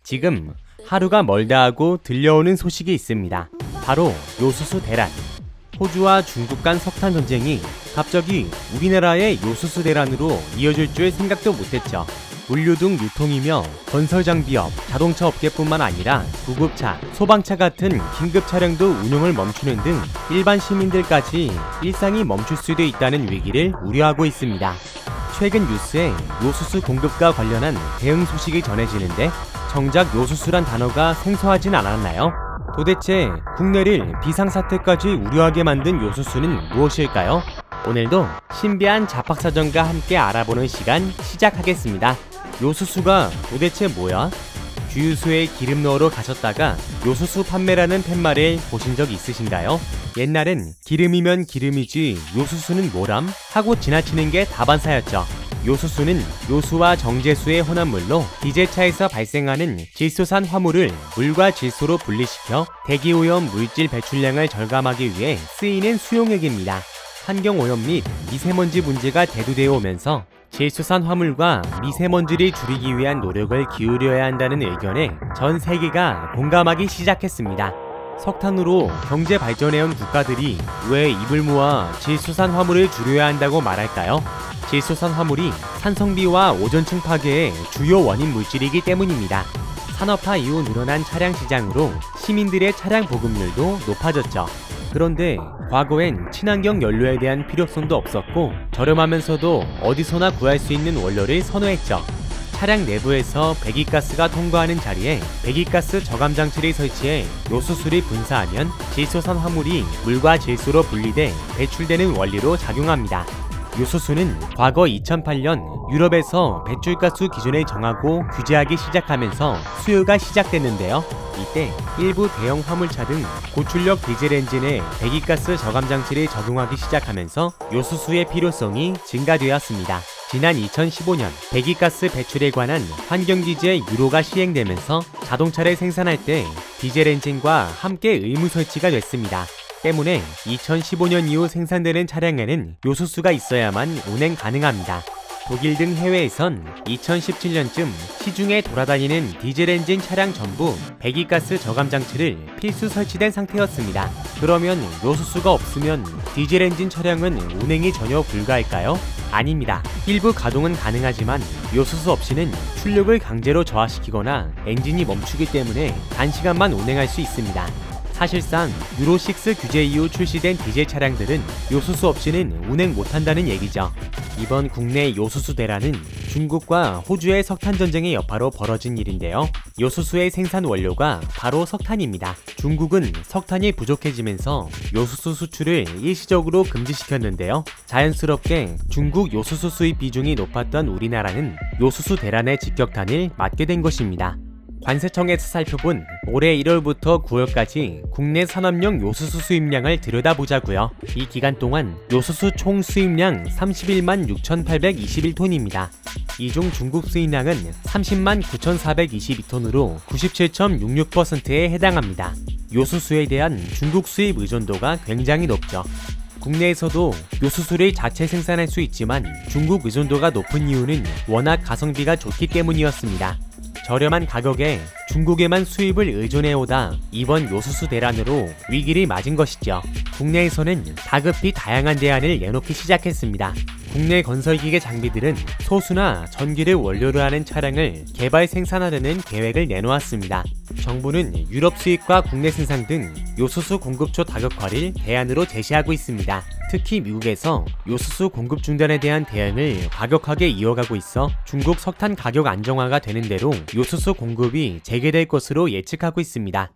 지금 하루가 멀다 하고 들려오는 소식이 있습니다. 바로 요수수 대란. 호주와 중국 간 석탄 전쟁이 갑자기 우리나라의 요수수 대란으로 이어질 줄 생각도 못했죠. 물류 등 유통이며 건설 장비업, 자동차 업계뿐만 아니라 구급차, 소방차 같은 긴급 차량도 운영을 멈추는 등 일반 시민들까지 일상이 멈출 수도 있다는 위기를 우려하고 있습니다. 최근 뉴스에 요수수 공급과 관련한 대응 소식이 전해지는데 정작 요수수란 단어가 생소하진 않았나요? 도대체 국내를 비상사태까지 우려하게 만든 요수수는 무엇일까요? 오늘도 신비한 잡학사전과 함께 알아보는 시간 시작하겠습니다. 요수수가 도대체 뭐야? 주유소에 기름 넣으러 가셨다가 요수수 판매라는 팻말을 보신 적 있으신가요? 옛날엔 기름이면 기름이지 요수수는 뭐람? 하고 지나치는 게 다반사였죠. 요수수는 요수와 정제수의 혼합물로 디젤차에서 발생하는 질소산 화물을 물과 질소로 분리시켜 대기오염 물질 배출량을 절감하기 위해 쓰이는 수용액입니다. 환경오염 및 미세먼지 문제가 대두되어 오면서 질소산 화물과 미세먼지를 줄이기 위한 노력을 기울여야 한다는 의견에 전 세계가 공감하기 시작했습니다. 석탄으로 경제 발전해온 국가들이 왜 입을 모아 질소산 화물을 줄여야 한다고 말할까요? 질소산 화물이 산성비와 오존층 파괴의 주요 원인 물질이기 때문입니다. 산업화 이후 늘어난 차량 시장으로 시민들의 차량 보급률도 높아졌죠. 그런데 과거엔 친환경 연료에 대한 필요성도 없었고 저렴하면서도 어디서나 구할 수 있는 원료를 선호했죠. 차량 내부에서 배기가스가 통과하는 자리에 배기가스 저감 장치를 설치해 요수수를 분사하면 질소산 화물이 물과 질소로 분리돼 배출되는 원리로 작용합니다. 요수수는 과거 2008년 유럽에서 배출가스 기준을 정하고 규제하기 시작하면서 수요가 시작됐는데요. 이때 일부 대형 화물차 등 고출력 디젤 엔진에 배기가스 저감 장치를 적용하기 시작하면서 요수수의 필요성이 증가되었습니다. 지난 2015년 배기가스 배출에 관한 환경규제 유로가 시행되면서 자동차를 생산할 때 디젤 엔진과 함께 의무 설치가 됐습니다. 때문에 2015년 이후 생산되는 차량에는 요수수가 있어야만 운행 가능합니다. 독일 등 해외에선 2017년쯤 시중에 돌아다니는 디젤 엔진 차량 전부 배기가스 저감 장치를 필수 설치된 상태였습니다. 그러면 요수수가 없으면 디젤 엔진 차량은 운행이 전혀 불가할까요? 아닙니다. 일부 가동은 가능하지만 요수수 없이는 출력을 강제로 저하시키거나 엔진이 멈추기 때문에 단시간만 운행할 수 있습니다. 사실상 유로6 규제 이후 출시된 디젤 차량들은 요수수 없이는 운행 못한다는 얘기죠. 이번 국내 요수수 대란은 중국과 호주의 석탄 전쟁의 여파로 벌어진 일인데요. 요수수의 생산 원료가 바로 석탄입니다. 중국은 석탄이 부족해지면서 요수수 수출을 일시적으로 금지시켰는데요. 자연스럽게 중국 요수수 수입 비중이 높았던 우리나라는 요수수 대란의 직격탄을 맞게 된 것입니다. 관세청에서 살펴본 올해 1월부터 9월까지 국내 산업용 요수수 수입량을 들여다보자고요. 이 기간 동안 요수수 총 수입량 31만 6,821톤입니다. 이 중 중국 수입량은 30만 9,422톤으로 97.66%에 해당합니다. 요수수에 대한 중국 수입 의존도가 굉장히 높죠. 국내에서도 요수수를 자체 생산할 수 있지만 중국 의존도가 높은 이유는 워낙 가성비가 좋기 때문이었습니다. 저렴한 가격에 중국에만 수입을 의존해오다 이번 요수수 대란으로 위기를 맞은 것이죠. 국내에서는 다급히 다양한 대안을 내놓기 시작했습니다. 국내 건설기계 장비들은 소수나 전기를 원료로 하는 차량을 개발 생산하려는 계획을 내놓았습니다. 정부는 유럽 수입과 국내 생산 등 요수수 공급처 다각화를 대안으로 제시하고 있습니다. 특히 미국에서 요수수 공급 중단에 대한 대응을 과격하게 이어가고 있어 중국 석탄 가격 안정화가 되는 대로 요수수 공급이 재개될 것으로 예측하고 있습니다.